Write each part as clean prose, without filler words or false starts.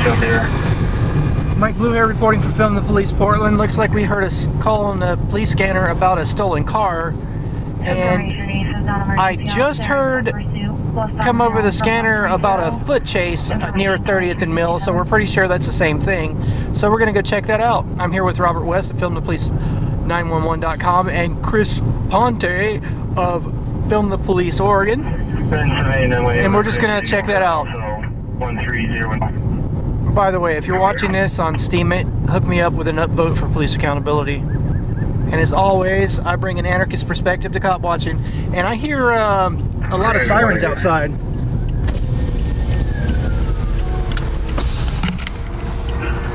still there. Mike Bluehair reporting for Film the Police Portland. Looks like we heard a call on the police scanner about a stolen car. And I just heard come over the scanner about a foot chase near 30th and Mill, so we're pretty sure that's the same thing. So we're going to go check that out. I'm here with Robert West at FilmThePolice911.com and Chris Ponte of Film the Police Oregon. And we're just going to check that out. 1301. By the way, if you're watching this on steemit, hook me up with an upvote for police accountability. And as always, I bring an anarchist perspective to cop watching. And I hear a lot of sirens outside.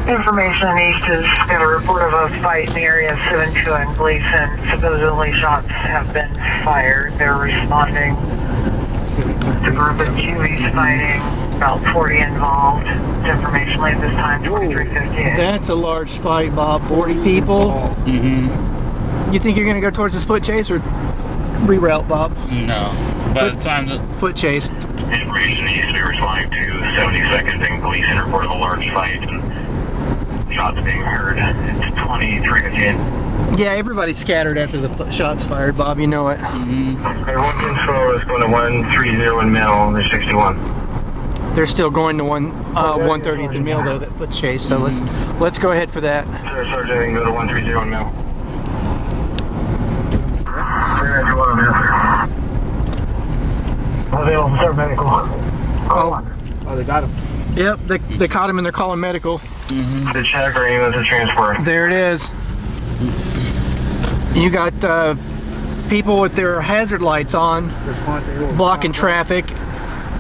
Information East has got a report of a fight in the area of 72 and Gleason. Supposedly shots have been fired. They're responding. The group of QVs fighting, about 40 involved. It's information late this time, 2358. That's a large fight, Bob. 40 people. Mm-hmm. You think you're going to go towards this foot chase or reroute, Bob? No. By the time the foot chase. Information East to be responding to 72nd and Gleason report of a large fight and shots being heard. It's 2358. Yeah, everybody's scattered after the shots fired, Bob. You know it. mm-hmm. Everyone control is going to 130 and Mill. They're 61. They're still going to 130th and Mill though, that foot chase. So let's go ahead for that. Sir, Sergeant, go to 130 and Mill. Available, sir, medical. Oh, they got him. yep, they caught him and they're calling medical. Mm-hmm. The check or ambulance to transport. There it is. You got people with their hazard lights on, blocking traffic.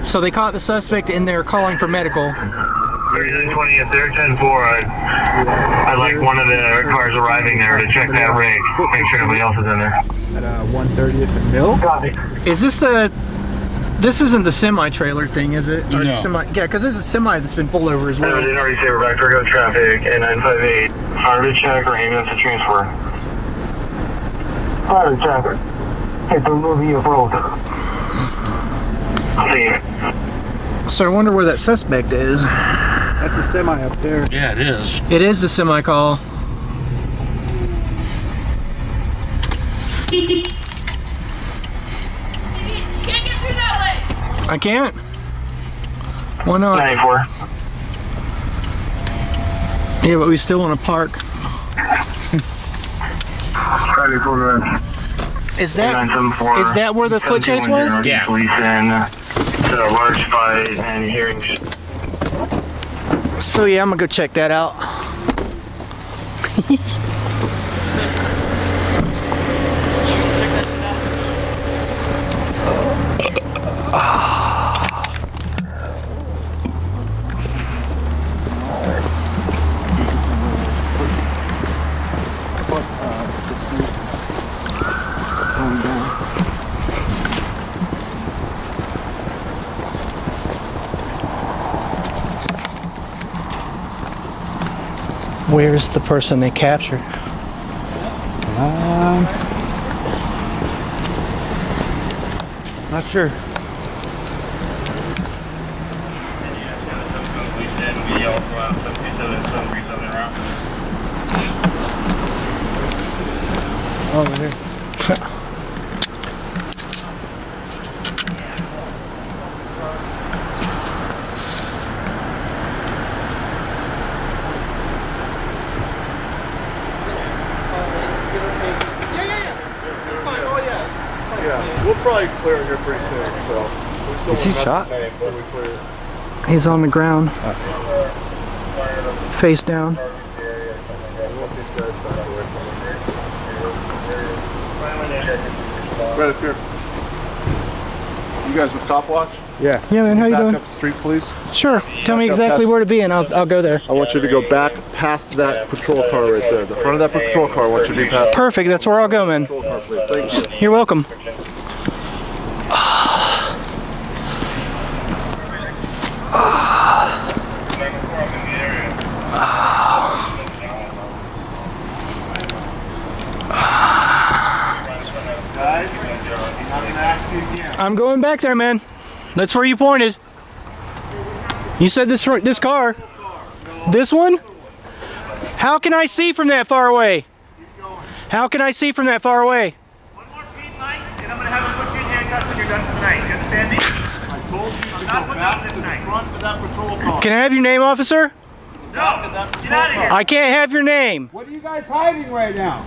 So they caught the suspect and they're calling for medical. 3020 at there, 10-4. I'd like one of the cars arriving there to check that rig. Make sure nobody else is in there. At 130th and Mill? Is this this isn't the semi-trailer thing, is it? Or no. Yeah, because there's a semi that's been pulled over as well. I didn't already say we're back to regular traffic and 958. Fire to check or ambulance to transfer. Fire to check. It's a movie of road. See. So I wonder where that suspect is. That's a semi up there. Yeah, it is. It is the semi call. I can't. Why not? 94. Yeah, but we still want to park. Is that where the foot chase was? Yeah. Gleason, to a large fight and hearings. So yeah, I'm gonna go check that out. Where's the person they captured? Not sure. Oh, there. Yeah, we'll probably clear it here pretty soon, so. Is he shot? He's on the ground. Face down. Right up here. You guys with Cop Watch? Yeah. Yeah, man, how you doing? Back up the street, please. Sure. Tell me exactly where to be and I'll go there. I want you to go back past that patrol car right there. The front of that patrol car, I want you to be past. Perfect, that's where I'll go, man. Patrol car, please. Thank you. You're welcome. I'm going back there, man. That's where you pointed. You said this car. This one? How can I see from that far away? How can I see from that far away? One more peep, Mike, and I'm going to have him put you in handcuffs and you're done for the night. You understand me? I told you to not go putting back up to this the night. front of that patrol car. Can I have your name, officer? No! Get out of here! I can't have your name. What are you guys hiding right now?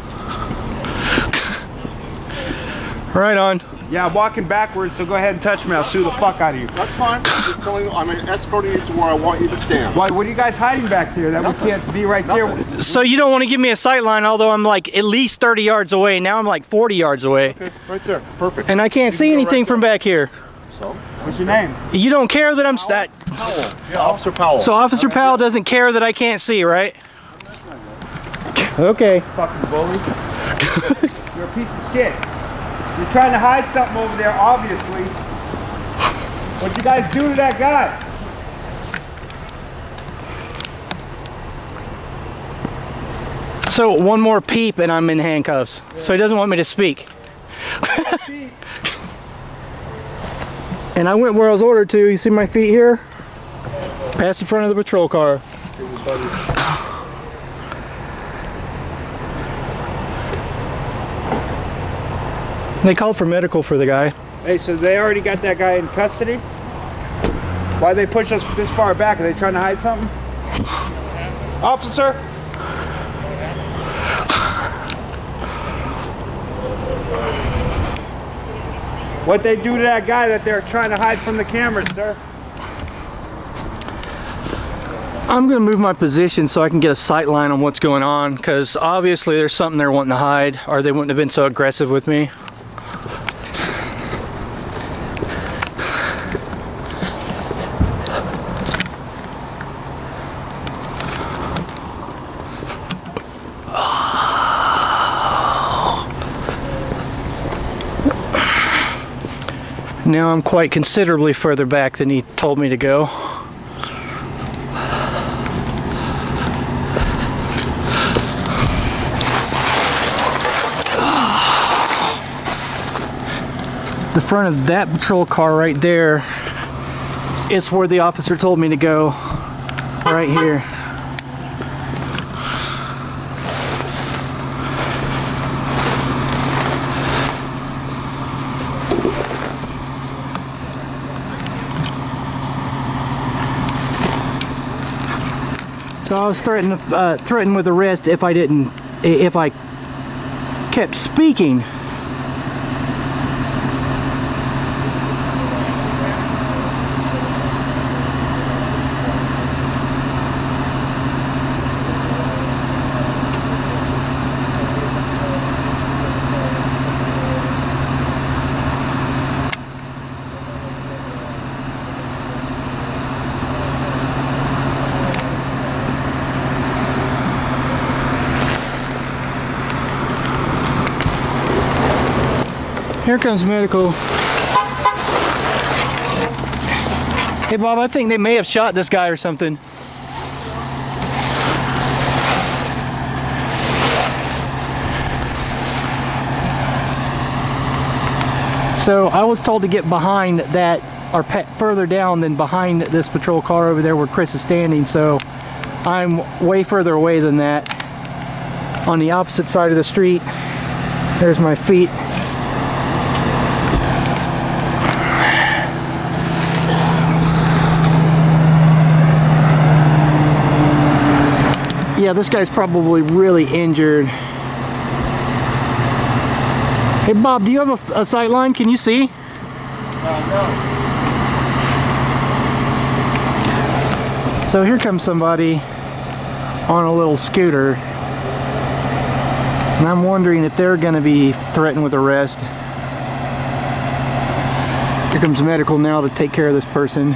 Right on. Yeah, I'm walking backwards, so go ahead and touch me. I'll sue the fuck out of you. That's fine. I'm just telling you, I'm escorting you to where I want you to stand. What are you guys hiding back there that we can't be right there? So you don't want to give me a sight line, although I'm like at least 30 yards away. Now I'm like 40 yards away. Okay, right there. Perfect. And I can't see anything from back here. So, What's your name? You don't care that I'm stat. Powell. Yeah, Officer Powell. So Officer Powell doesn't care that I can't see, right? Okay. Fucking bully. You're a piece of shit. You're trying to hide something over there, obviously. What'd you guys do to that guy? So one more peep and I'm in handcuffs. Yeah. So he doesn't want me to speak. And I went where I was ordered to. You see my feet here? Past the front of the patrol car. They called for medical for the guy. Hey, so they already got that guy in custody? Why'd they push us this far back? Are they trying to hide something? Officer? What'd they do to that guy that they're trying to hide from the cameras, sir? I'm gonna move my position so I can get a sight line on what's going on, because obviously there's something they're wanting to hide, or they wouldn't have been so aggressive with me. Now I'm quite considerably further back than he told me to go. The front of that patrol car right there is where the officer told me to go, right here. So I was threatened with arrest if I kept speaking. Here comes medical. Hey Bob, I think they may have shot this guy or something. So I was told to get behind that, or further down than behind this patrol car over there where Chris is standing, so I'm way further away than that. On the opposite side of the street. There's my feet. Yeah, this guy's probably really injured. Hey Bob, do you have a sight line? Can you see? No. So here comes somebody on a little scooter. And I'm wondering if they're going to be threatened with arrest. Here comes medical now to take care of this person.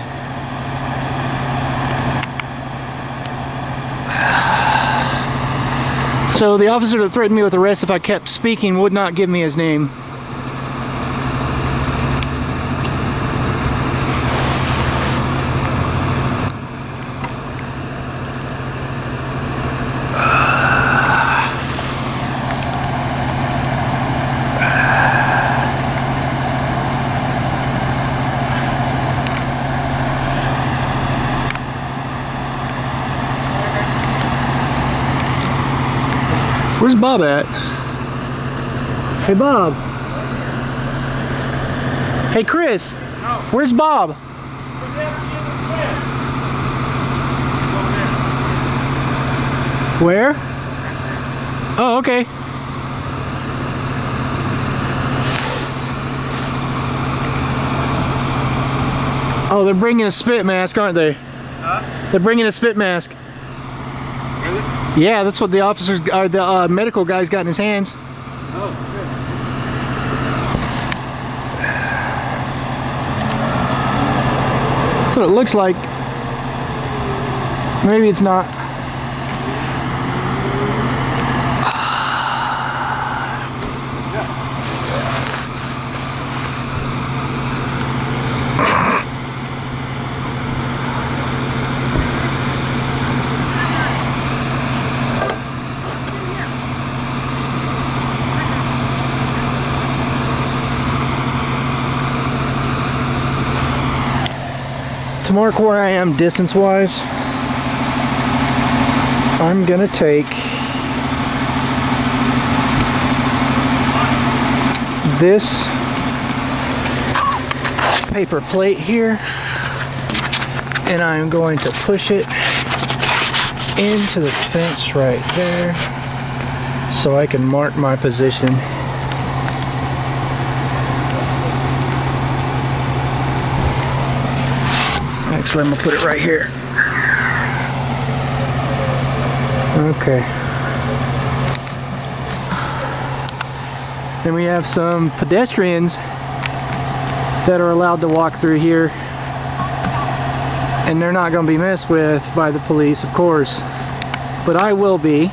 So the officer that threatened me with arrest if I kept speaking would not give me his name. Where's Bob at? Hey, Bob. Hey, Chris. Where's Bob? Where? Oh, okay. Oh, they're bringing a spit mask, aren't they? Huh? They're bringing a spit mask. Really? Yeah, that's what the officers, the medical guy's got in his hands. Oh, good. That's what it looks like. Maybe it's not. To mark where I am distance-wise, I'm gonna take this paper plate here and I'm going to push it into the fence right there so I can mark my position. Actually, I'm gonna put it right here. Okay. Then we have some pedestrians that are allowed to walk through here, and they're not gonna be messed with by the police, of course, but I will be.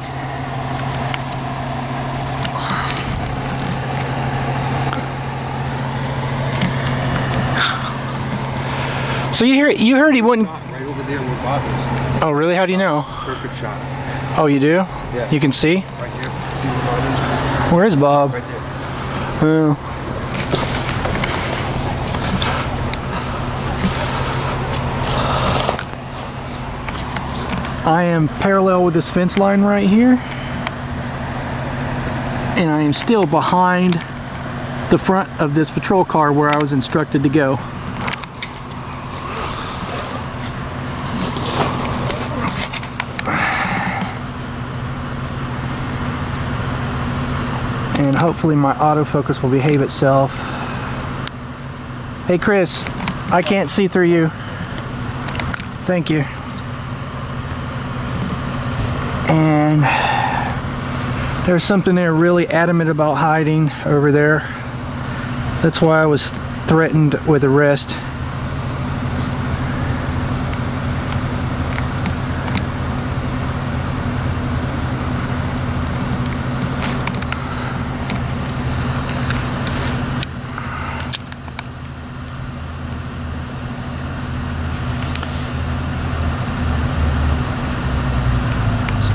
So you heard he wouldn't. Right over there where Bob is. Oh, really? How do you know? Perfect shot. Oh, you do? Yeah. You can see? Right there. See where Bob is? Where is Bob? Right there. Oh. I am parallel with this fence line right here, and I am still behind the front of this patrol car where I was instructed to go. And hopefully my autofocus will behave itself. Hey Chris, I can't see through you. Thank you. And there's something they're really adamant about hiding over there. That's why I was threatened with arrest.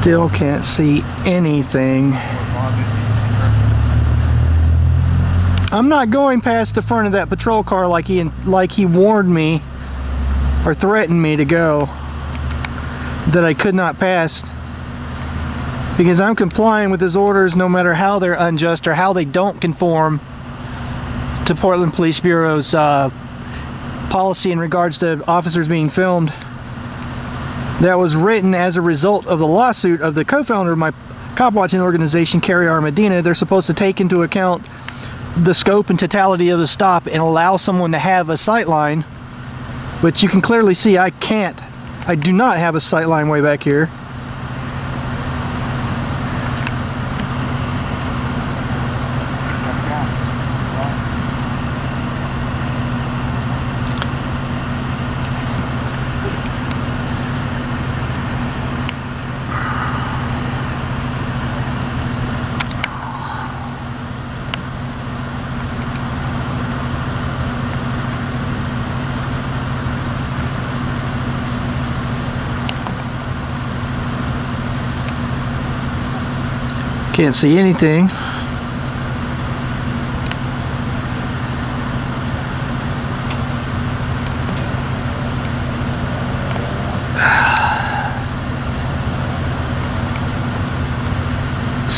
Still can't see anything. I'm not going past the front of that patrol car like he warned me or threatened me to go, that I could not pass, because I'm complying with his orders no matter how they're unjust or how they don't conform to Portland Police Bureau's policy in regards to officers being filmed. That was written as a result of the lawsuit of the co-founder of my cop watching organization, Carrie R. Medina. They're supposed to take into account the scope and totality of the stop and allow someone to have a sight line, which you can clearly see I can't. I do not have a sight line way back here. Can't see anything.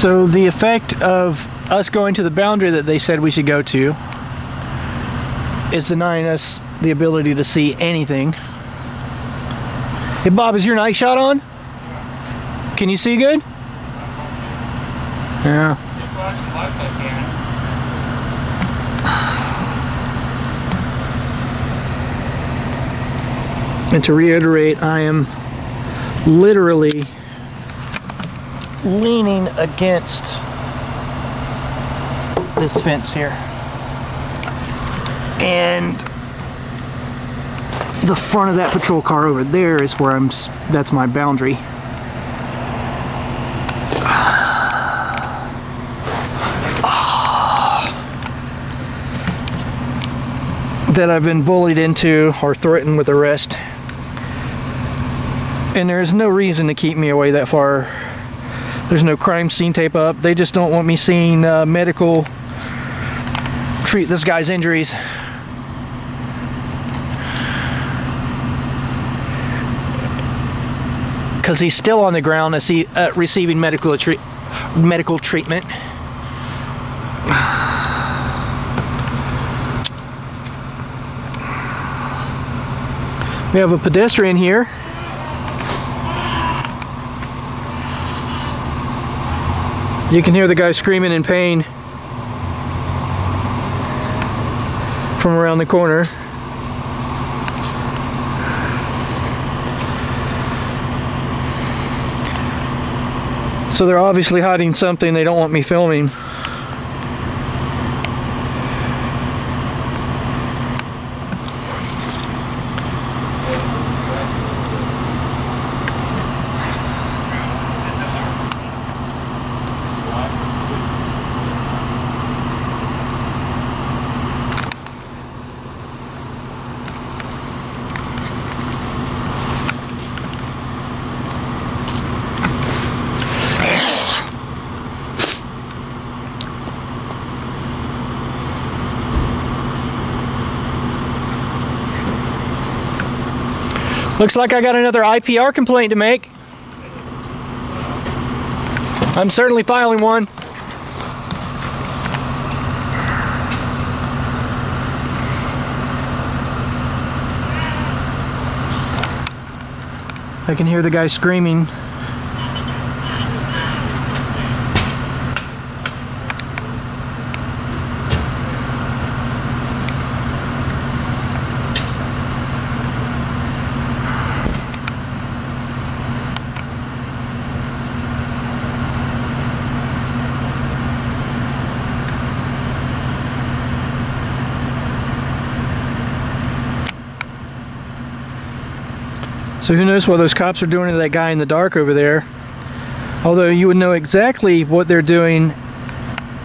So the effect of us going to the boundary that they said we should go to is denying us the ability to see anything. Hey Bob, is your night shot on? Can you see good? Yeah. And to reiterate, I am literally leaning against this fence here. And the front of that patrol car over there is where that's my boundary. That I've been bullied into or threatened with arrest. And there's no reason to keep me away that far. There's no crime scene tape up. They just don't want me seeing medical treat this guy's injuries. Because he's still on the ground as he receiving medical treatment. We have a pedestrian here. You can hear the guy screaming in pain from around the corner. So they're obviously hiding something they don't want me filming. Looks like I got another IPR complaint to make. I'm certainly filing one. I can hear the guy screaming. So who knows what those cops are doing to that guy in the dark over there. Although you would know exactly what they're doing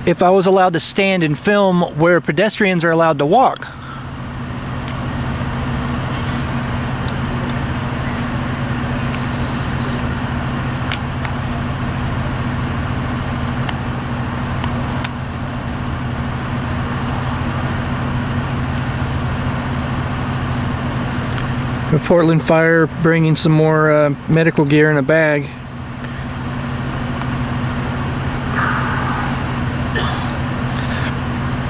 if I was allowed to stand and film where pedestrians are allowed to walk. The Portland Fire bringing some more medical gear in a bag.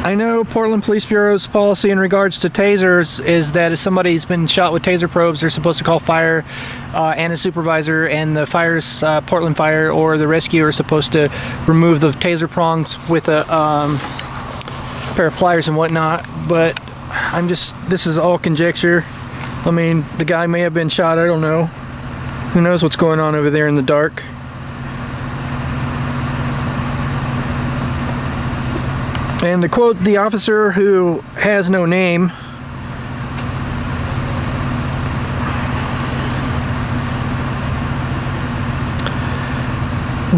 I know Portland Police Bureau's policy in regards to tasers is that if somebody's been shot with taser probes, they're supposed to call fire and a supervisor, and the fire's Portland Fire or the rescue are supposed to remove the taser prongs with a pair of pliers and whatnot. But this is all conjecture. I mean, the guy may have been shot, I don't know. Who knows what's going on over there in the dark. And to quote the officer who has no name,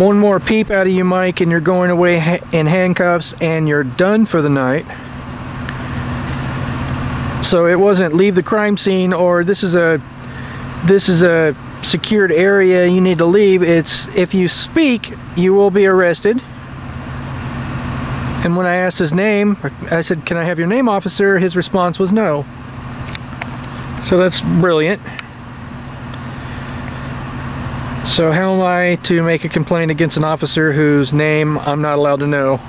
one more peep out of you, Mike, and you're going away in handcuffs and you're done for the night. So it wasn't leave the crime scene or this is a secured area, you need to leave. It's if you speak, you will be arrested. And when I asked his name, I said, "Can I have your name, officer?" His response was no. So that's brilliant. So how am I to make a complaint against an officer whose name I'm not allowed to know?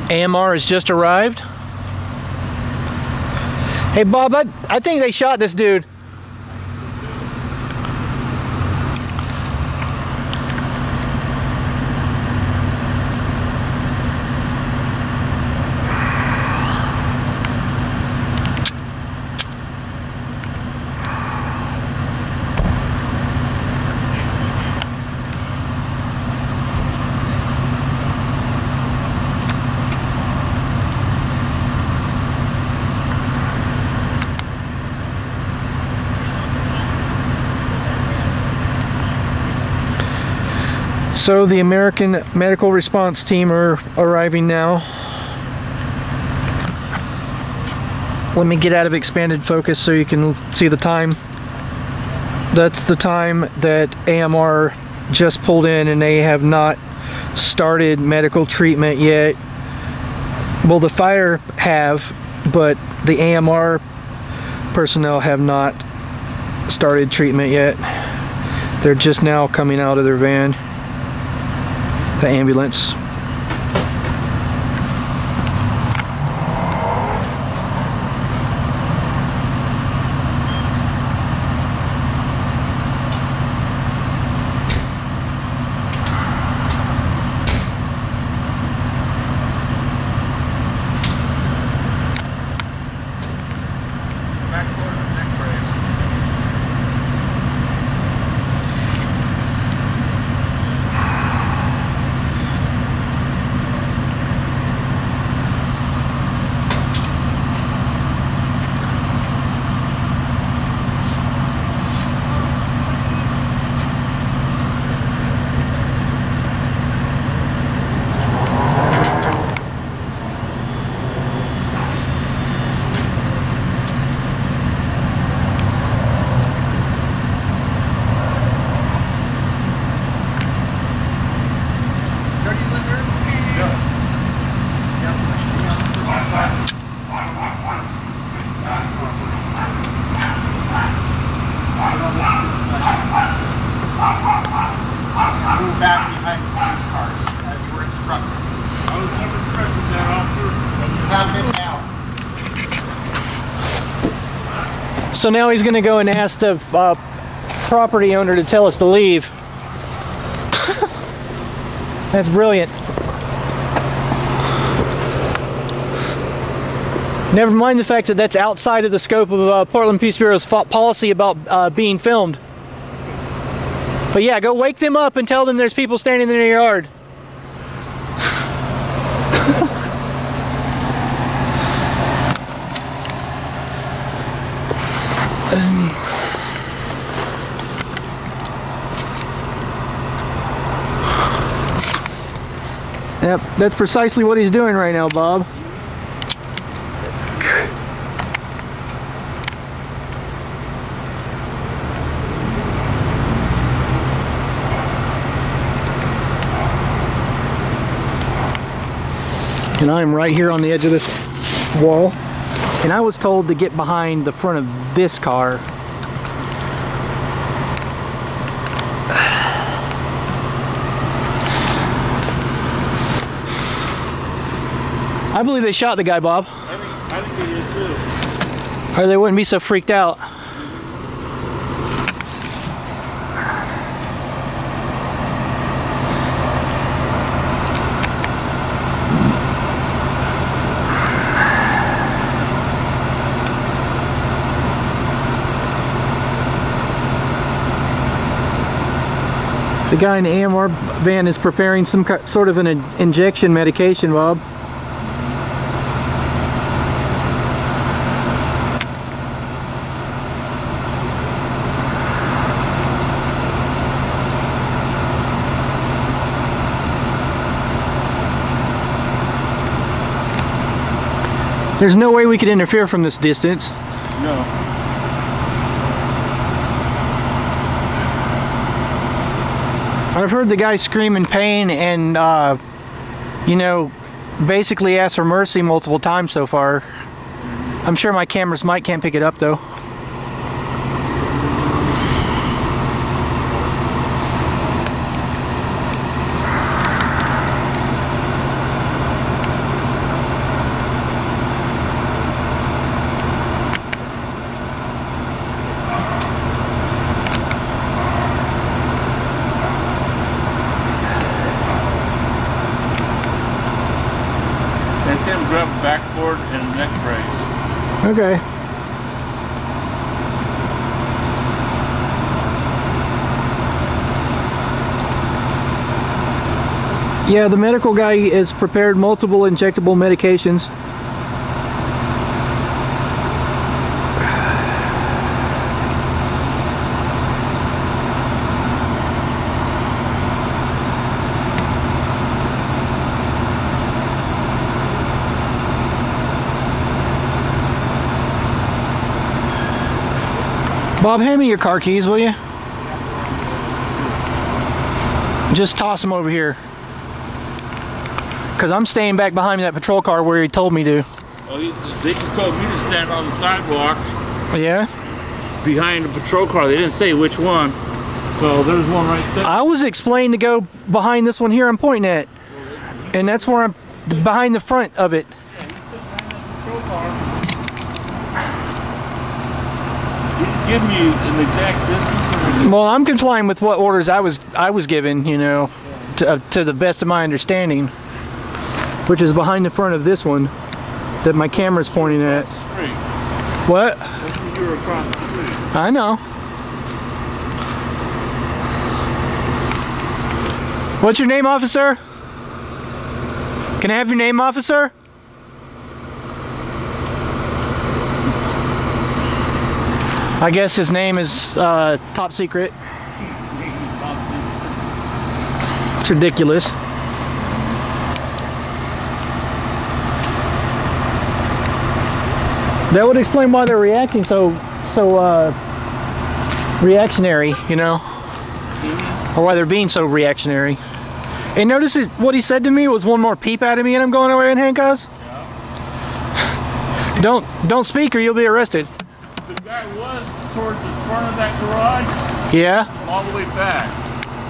AMR has just arrived. Hey Bob, I think they shot this dude. So the American Medical Response Team are arriving now. Let me get out of expanded focus so you can see the time. That's the time that AMR just pulled in, and they have not started medical treatment yet. Well, the fire have, but the AMR personnel have not started treatment yet. They're just now coming out of their van. The ambulance. So now he's going to go and ask the property owner to tell us to leave. That's brilliant. Never mind the fact that that's outside of the scope of Portland Police Bureau's policy about being filmed. But yeah, go wake them up and tell them there's people standing in their yard. Yep, that's precisely what he's doing right now, Bob. And I'm right here on the edge of this wall. And I was told to get behind the front of this car. I believe they shot the guy, Bob. I think they did too. Or they wouldn't be so freaked out. The guy in the AMR van is preparing some sort of an injection medication, Bob. There's no way we could interfere from this distance. No. I've heard the guy scream in pain and, you know, basically ask for mercy multiple times so far. I'm sure my camera's mic can't pick it up though. They say him grab a backboard and a neck brace. Okay. Yeah, the medical guy has prepared multiple injectable medications. Bob, hand me your car keys, will you? Just toss them over here. Because I'm staying back behind that patrol car where he told me to. Oh, they just told me to stand on the sidewalk. Yeah? Behind the patrol car. They didn't say which one. So there's one right there. I was explained to go behind this one here I'm pointing at. And that's where I'm behind the front of it. Yeah, he's sitting behind that patrol car. Give me an exact distance. Well, I'm complying with what orders I was given, you know, to the best of my understanding, which is behind the front of this one that my camera's pointing at. What? You're across the street. I know. What's your name, officer? Can I have your name, officer? I guess his name is top secret. It's ridiculous. That would explain why they're reacting so reactionary, you know, or why they're being so reactionary. And notice what he said to me was one more peep out of me, and I'm going away in handcuffs. Yeah. Don't speak, or you'll be arrested. The guy was towards the front of that garage. Yeah. All the way back.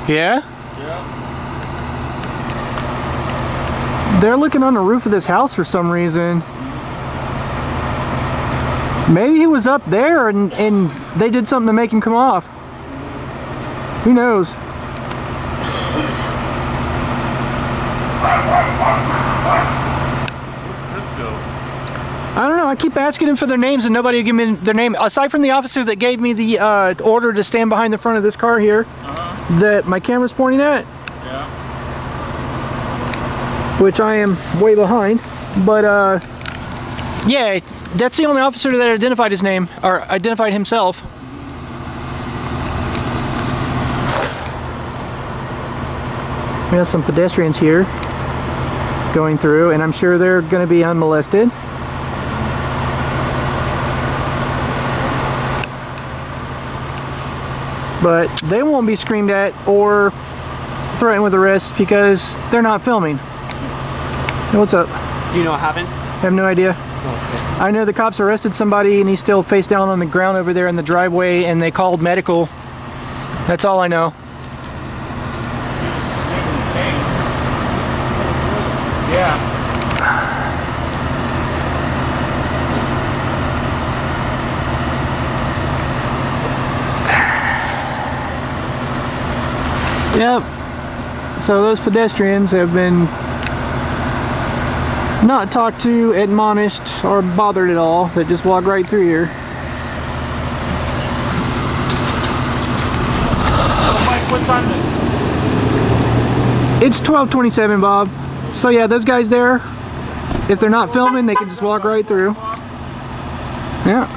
Yeah. Yeah. They're looking on the roof of this house for some reason. Maybe he was up there and they did something to make him come off. Who knows? I don't know. I keep asking him for their names and nobody will give me their name. Aside from the officer that gave me the order to stand behind the front of this car here, that my camera's pointing at. Yeah. Which I am way behind. But yeah, that's the only officer that identified his name, or identified himself. We have some pedestrians here going through, and I'm sure they're going to be unmolested. But they won't be screamed at or threatened with arrest because they're not filming. Hey, what's up? Do you know what happened? I have no idea. Oh, okay. I know the cops arrested somebody and he's still face down on the ground over there in the driveway, and they called medical. That's all I know. Yeah. Yep. So those pedestrians have been not talked to, admonished, or bothered at all. They just walk right through here. Mike, what time is it? It's 12:27, Bob. So yeah, those guys there, if they're not filming, they can just walk right through. Yeah.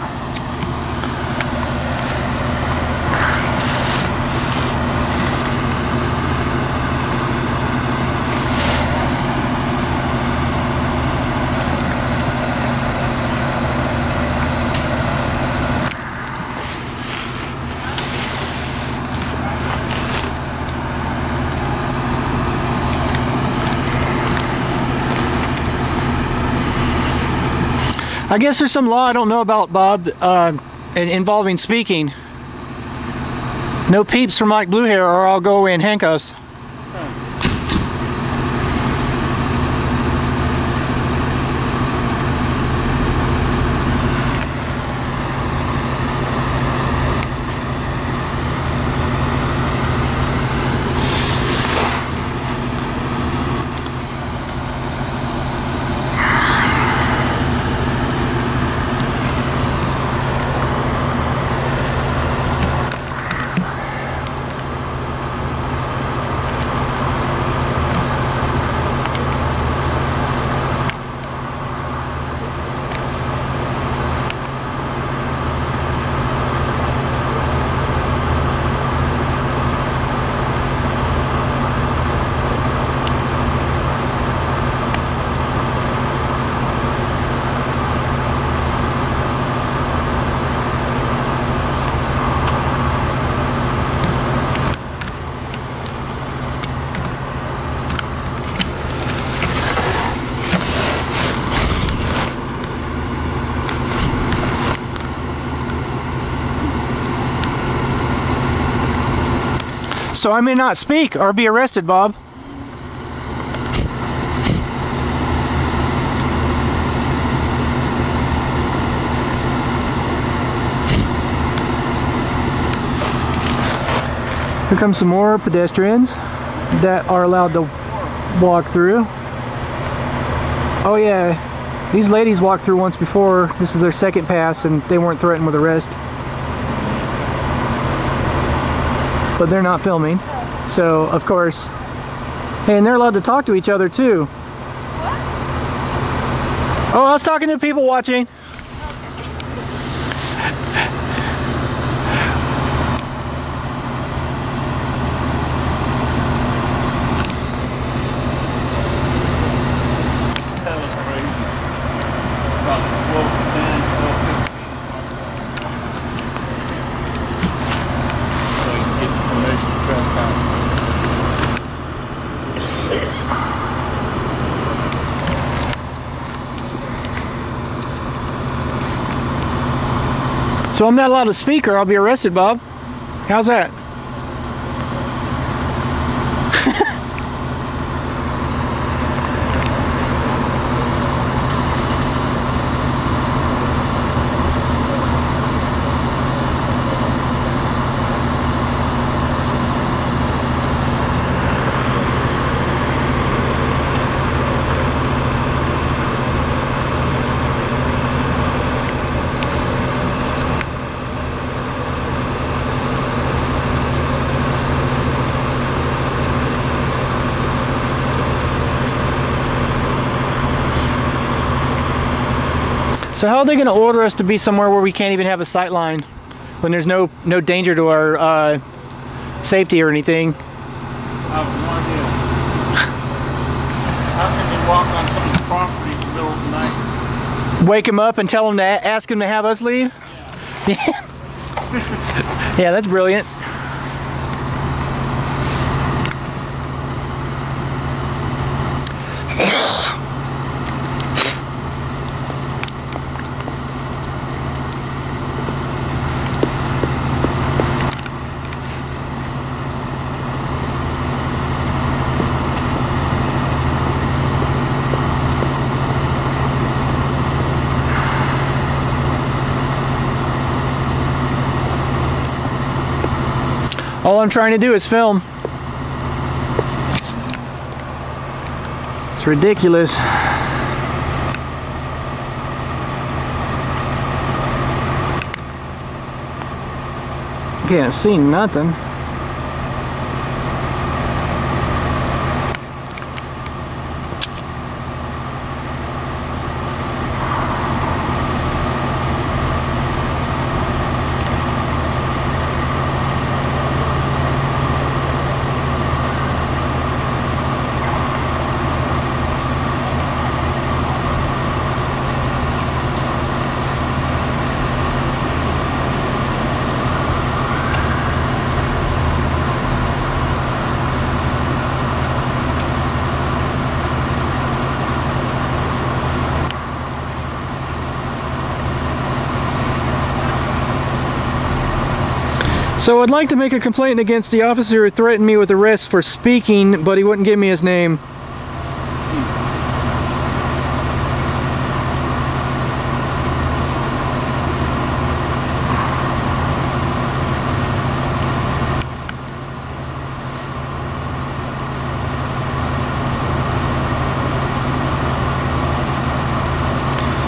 I guess there's some law I don't know about, Bob, involving speaking. No peeps for Mike Blue Hair or I'll go away in handcuffs. So I may not speak or be arrested, Bob. Here come some more pedestrians that are allowed to walk through. Oh yeah, these ladies walked through once before. This is their second pass and they weren't threatened with arrest. But they're not filming, so of course, hey, and they're allowed to talk to each other too. What? Oh, I was talking to people watching. That was crazy. About 12 to 10, 12, 15. So I'm not allowed to speak or I'll be arrested, Bob. How's that? So how are they going to order us to be somewhere where we can't even have a sight line when there's no danger to our safety or anything? I have no idea. How can they walk on someone's property in the middle of the night? Wake them up and tell them to ask them to have us leave? Yeah. Yeah, that's brilliant. All I'm trying to do is film. It's ridiculous. Can't see nothing. So I'd like to make a complaint against the officer who threatened me with arrest for speaking, but he wouldn't give me his name.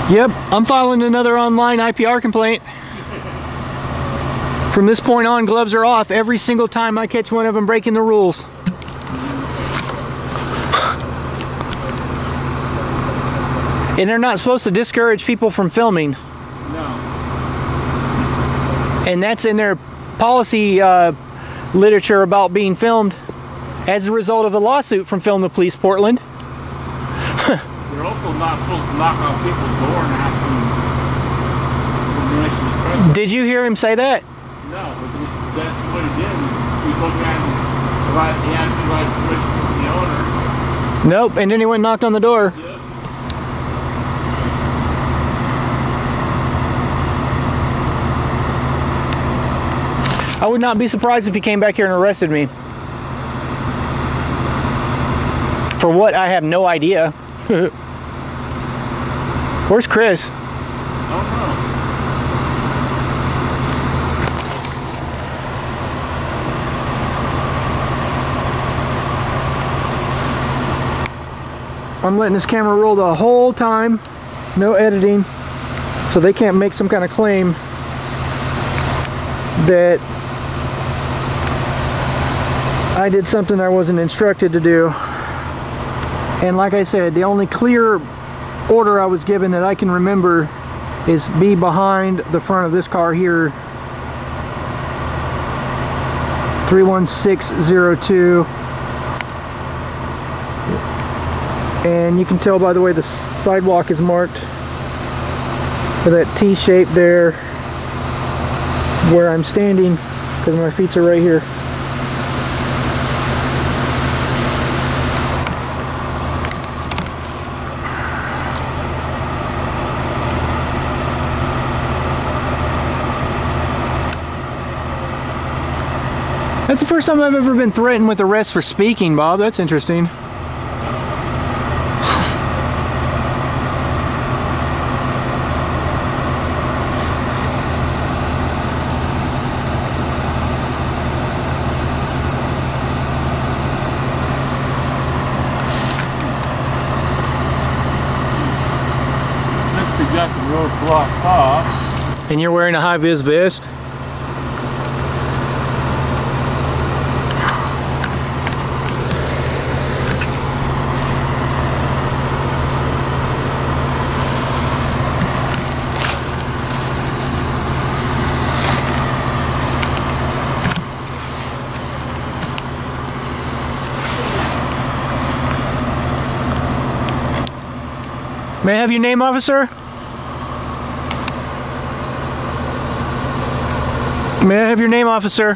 Yep, I'm filing another online IPR complaint. From this point on, gloves are off every single time I catch one of them breaking the rules. And they're not supposed to discourage people from filming. No. And that's in their policy literature about being filmed as a result of a lawsuit from Film the Police Portland. You're also not supposed to knock on people's door and ask them permission to trespass. Did you hear him say that? No, but that's what he did. He told me he asked me about permission from the owner. Nope, and then he went and knocked on the door. Yep. I would not be surprised if he came back here and arrested me. For what, I have no idea. Where's Chris? I don't know. I'm letting this camera roll the whole time, no editing, so they can't make some kind of claim that I did something I wasn't instructed to do. And like I said, the only clear order I was given that I can remember is be behind the front of this car here. 31602. And you can tell by the way the sidewalk is marked with that T shape there where I'm standing, because my feet are right here. That's the first time I've ever been threatened with arrest for speaking, Bob. That's interesting. Since he got the road blocked off. And you're wearing a high-vis vest? May I have your name, officer? May I have your name, officer?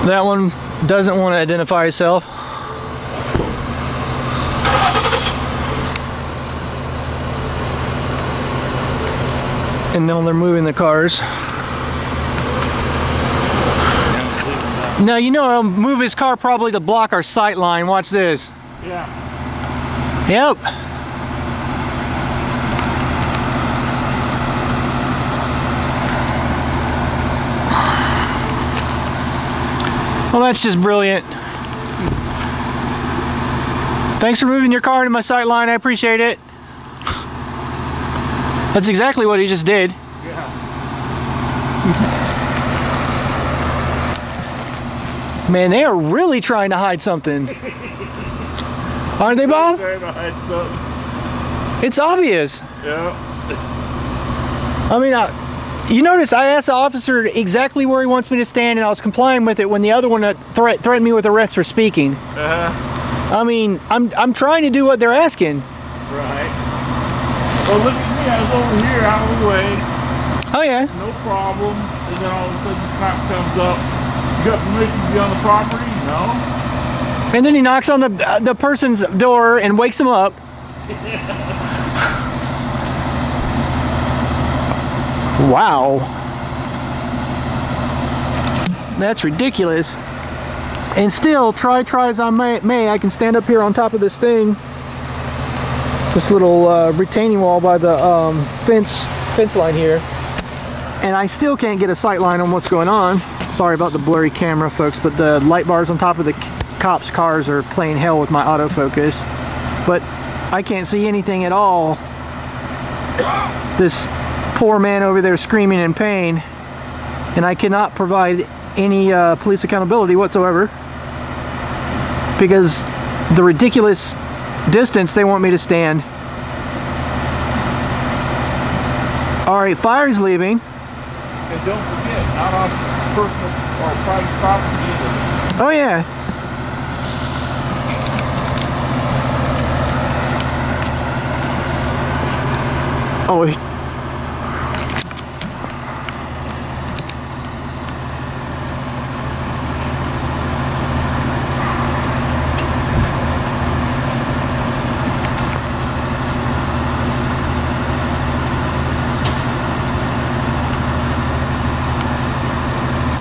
That one doesn't want to identify himself. And now they're moving the cars. Now, you know, I'll move his car probably to block our sight line. Watch this. Yeah. Yep. Well, that's just brilliant. Thanks for moving your car to my sight line. I appreciate it. That's exactly what he just did. Yeah. Man, they are really trying to hide something. Aren't they, Bob? Trying to hide something. It's obvious. Yeah. I mean, you notice I asked the officer exactly where he wants me to stand, and I was complying with it when the other one threatened me with arrest for speaking. I mean, I'm trying to do what they're asking. Right. Well, look at me. I was over here out of the way. Oh, yeah. No problems. And then all of a sudden the cop comes up. You got permission to be on the property? No. And then he knocks on the person's door and wakes him up. Wow. That's ridiculous. And still, try as I may, I can stand up here on top of this thing. This little retaining wall by the fence line here. And I still can't get a sight line on what's going on. Sorry about the blurry camera, folks, but the light bars on top of the cops' cars are playing hell with my autofocus. But I can't see anything at all. This poor man over there screaming in pain, and I cannot provide any police accountability whatsoever because the ridiculous distance they want me to stand. Alright, fire's leaving. And don't forget, not on personal or private property either. Oh yeah. Oh,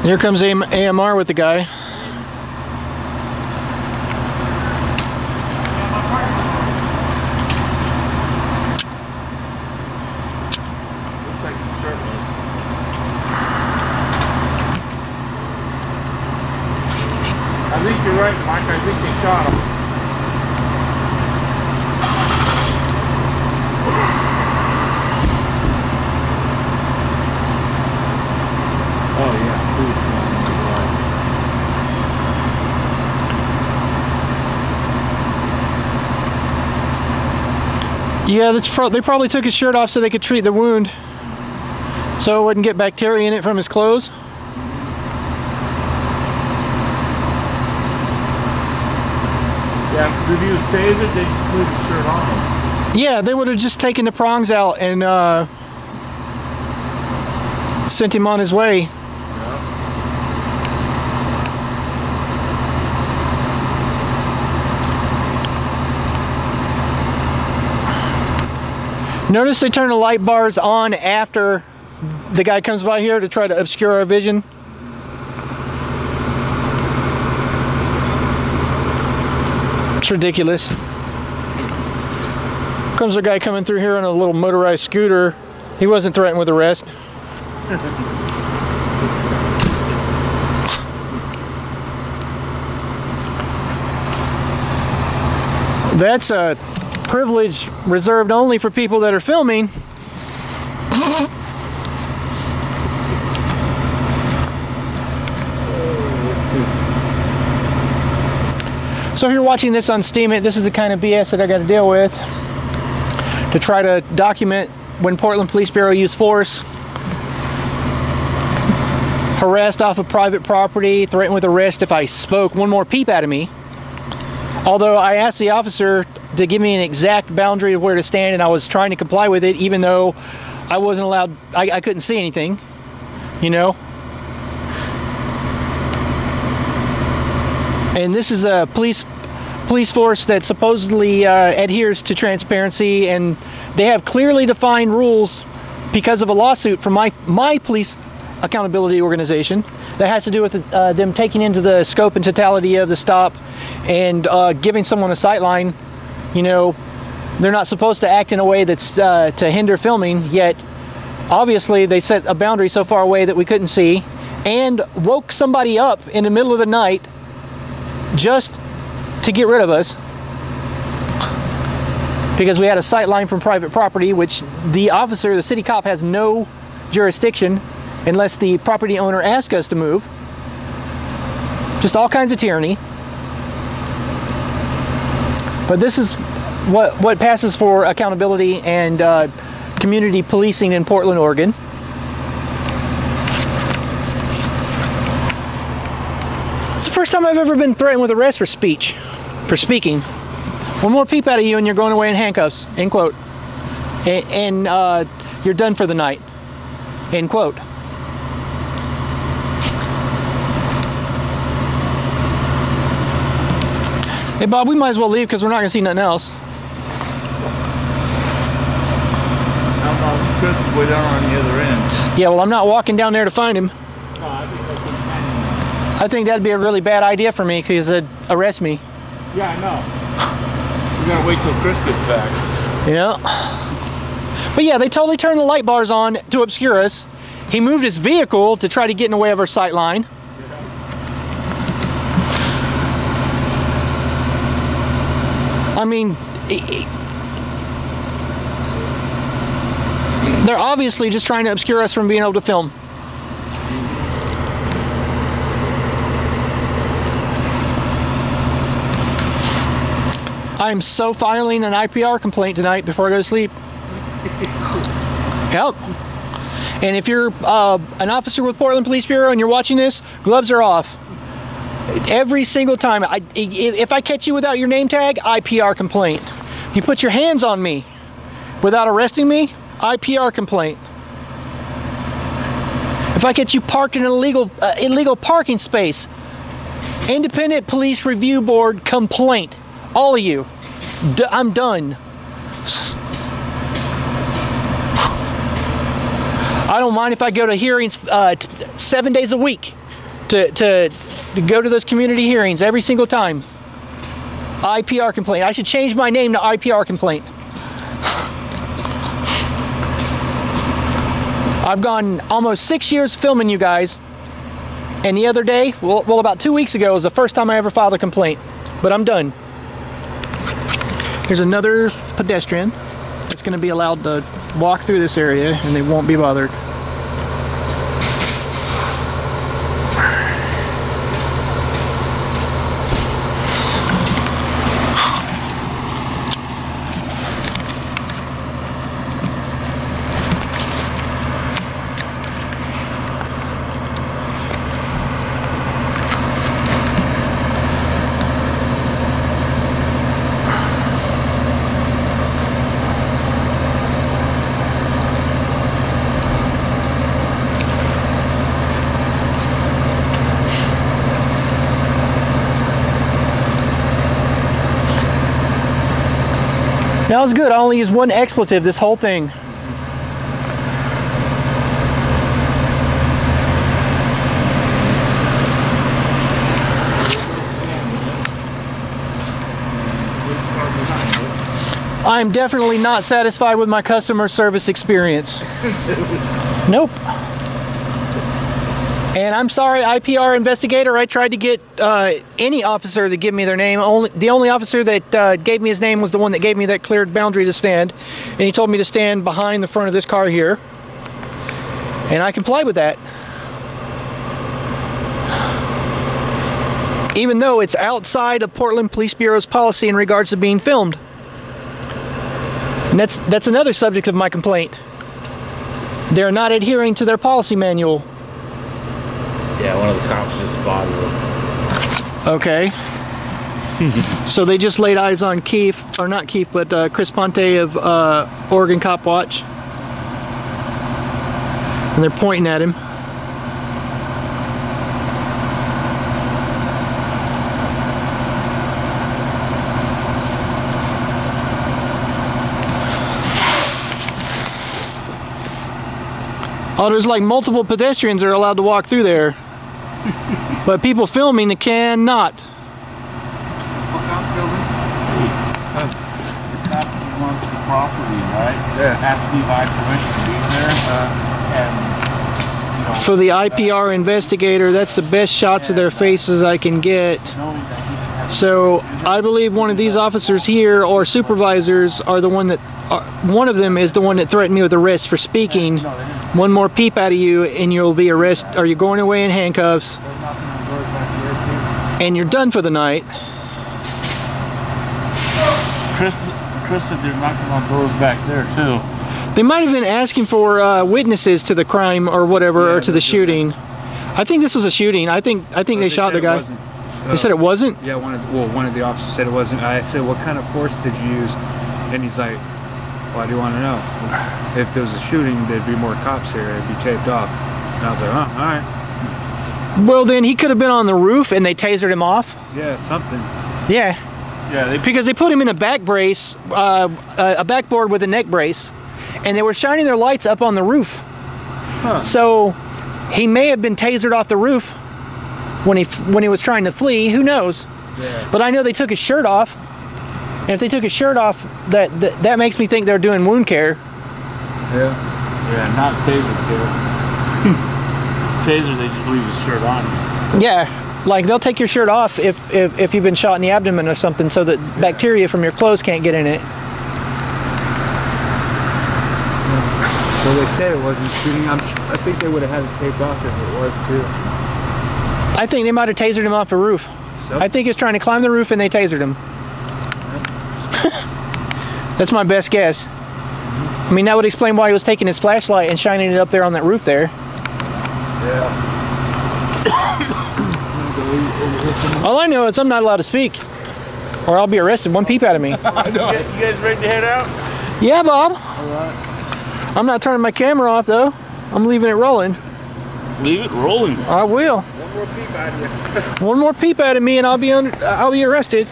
here comes AMR with the guy. Looks like he's shirtless. I think you're right, Mike. I think they shot him. Oh yeah. Yeah, they probably took his shirt off so they could treat the wound, so it wouldn't get bacteria in it from his clothes. Yeah, because if he was tasered, they just put his shirt on him. Yeah, they would have just taken the prongs out and sent him on his way. Notice they turn the light bars on after the guy comes by here to try to obscure our vision. It's ridiculous. Comes a guy coming through here on a little motorized scooter. He wasn't threatened with arrest. That's a privilege reserved only for people that are filming. So if you're watching this on Steemit, this is the kind of BS that I got to deal with to try to document when Portland Police Bureau used force, harassed off of private property, threatened with arrest if I spoke one more peep out of me. Although I asked the officer to give me an exact boundary of where to stand, and I was trying to comply with it, even though I wasn't allowed, I couldn't see anything, you know. And this is a police force that supposedly adheres to transparency, and they have clearly defined rules because of a lawsuit from my police accountability organization that has to do with them taking into the scope and totality of the stop and giving someone a sight line. You know, they're not supposed to act in a way that's to hinder filming, yet obviously they set a boundary so far away that we couldn't see and woke somebody up in the middle of the night just to get rid of us because we had a sight line from private property, which the officer, the city cop, has no jurisdiction unless the property owner asks us to move. Just all kinds of tyranny. But this is what passes for accountability and community policing in Portland, Oregon. It's the first time I've ever been threatened with arrest for speaking. One more peep out of you and you're going away in handcuffs, end quote. And you're done for the night, end quote. Hey Bob, we might as well leave because we're not going to see nothing else. How No, Chris is way down on the other end. Yeah, well, I'm not walking down there to find him. No, I think that's him. I think that'd be a really bad idea for me because it'd arrest me. Yeah, I know. We gotta wait till Chris gets back. Yeah. But yeah, they totally turned the light bars on to obscure us. He moved his vehicle to try to get in the way of our sight line. I mean, they're obviously just trying to obscure us from being able to film. I'm so filing an IPR complaint tonight before I go to sleep. Yep. And if you're an officer with Portland Police Bureau and you're watching this, gloves are off. Every single time. If I catch you without your name tag, IPR complaint. You put your hands on me without arresting me, IPR complaint. If I catch you parked in an illegal parking space, Independent Police Review Board complaint. All of you. I'm done. I don't mind if I go to hearings 7 days a week to go to those community hearings every single time. IPR complaint. I should change my name to IPR complaint. I've gone almost 6 years filming you guys, and the other day, well about 2 weeks ago, was the first time I ever filed a complaint. But I'm done. Here's another pedestrian that's going to be allowed to walk through this area, and they won't be bothered. That was good. I only used one expletive this whole thing. I'm definitely not satisfied with my customer service experience. Nope. And I'm sorry, IPR investigator, I tried to get any officer to give me their name. The only officer that gave me his name was the one that gave me that cleared boundary to stand. And he told me to stand behind the front of this car here. And I complied with that. Even though it's outside of Portland Police Bureau's policy in regards to being filmed. And that's another subject of my complaint. They're not adhering to their policy manual. Yeah, one of the cops just spotted him. Okay. So they just laid eyes on Keith, or not Keith, but Chris Ponte of Oregon Cop Watch. And they're pointing at him. Oh, there's like multiple pedestrians that are allowed to walk through there. But people filming cannot. That belongs to property, right? Yeah. Has to be by permission to be there. And, you know, for the IPR investigator, that's the best shots of their faces I can get. So I believe one of these officers here or supervisors are the one that, one of them is the one that threatened me with arrest for speaking. One more peep out of you and you'll be arrested, or you're going away in handcuffs. And you're done for the night. Chris said they're knocking on doors back there too. They might have been asking for witnesses to the crime or whatever, yeah, or to the shooting. I think this was a shooting. I think they shot the guy. They said it wasn't? Yeah, one of the officers said it wasn't. I said, what kind of force did you use? And he's like, why do you want to know? If there was a shooting, there'd be more cops here. It'd be taped off. And I was like, oh, all right. Well, then he could have been on the roof and they tasered him off. Yeah, something. Yeah. Yeah, because they put him in a back brace, a backboard with a neck brace, and they were shining their lights up on the roof. So he may have been tasered off the roof when he was trying to flee. Who knows? Yeah. But I know they took his shirt off. And if they took his shirt off, that makes me think they're doing wound care. Yeah. Yeah, not taser care. Taser, they just leave his shirt on. Yeah, like they'll take your shirt off if you've been shot in the abdomen or something, so that bacteria from your clothes can't get in it. Well, they said it wasn't shooting. I think they would have had it taped off if it was too. I think they might have tasered him off the roof. So? I think he was trying to climb the roof and they tasered him. That's my best guess. I mean, that would explain why he was taking his flashlight and shining it up there on that roof there. Yeah. All I know is I'm not allowed to speak, or I'll be arrested. One peep out of me. You guys ready to head out? Yeah, Bob. All right. I'm not turning my camera off though. I'm leaving it rolling. Leave it rolling. I will. One more peep out of you. One more peep out of me, and I'll be arrested.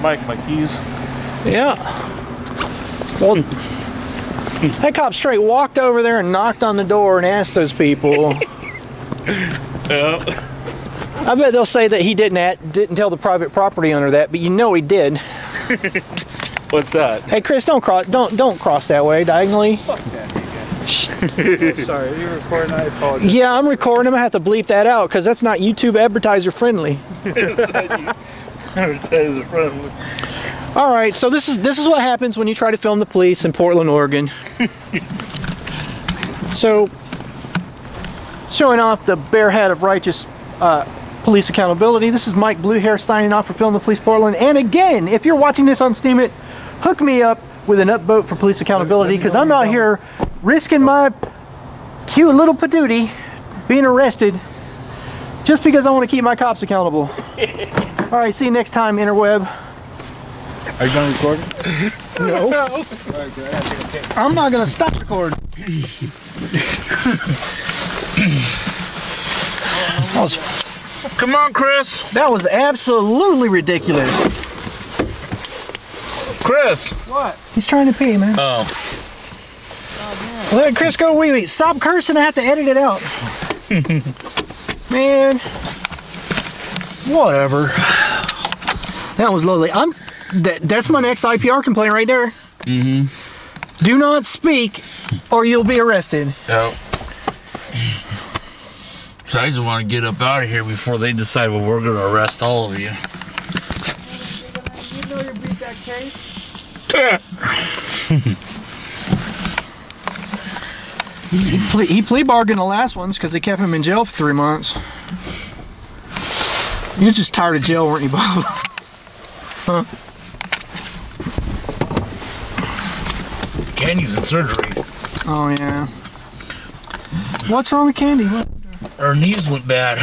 Mike, my keys. Yeah. Well, that cop straight walked over there and knocked on the door and asked those people. Yeah. I bet they'll say that he didn't tell the private property owner that, but you know he did. What's that? Hey Chris, don't cross that way diagonally. Sorry, are you recording? I apologize. Yeah, I'm recording. I'm gonna have to bleep that out because that's not YouTube advertiser friendly. Advertiser friendly. All right, so this is what happens when you try to film the police in Portland, Oregon. So, showing off the bare head of righteous police accountability. This is Mike Bluehair signing off for Film the Police Portland. And again, if you're watching this on Steemit, hook me up with an upvote for police accountability because I'm out here risking my cute little patootie being arrested just because I want to keep my cops accountable. All right, see you next time, interweb. Are you done recording? No. I'm not going to stop recording. Come on, Chris. That was absolutely ridiculous. Chris. What? He's trying to pee, man. Oh. Let Chris go. Wait. Stop cursing. I have to edit it out. Man. Whatever. That was lovely. That's my next IPR complaint right there. Mm-hmm. Do not speak or you'll be arrested. Yep. So I just want to get up out of here before they decide, well, we're going to arrest all of you. You know you beat that case? He plea bargained the last ones because they kept him in jail for 3 months. You were just tired of jail, weren't you, Bob? Huh? Candy's in surgery. Oh, yeah. What's wrong with Candy? What? Her knees went bad.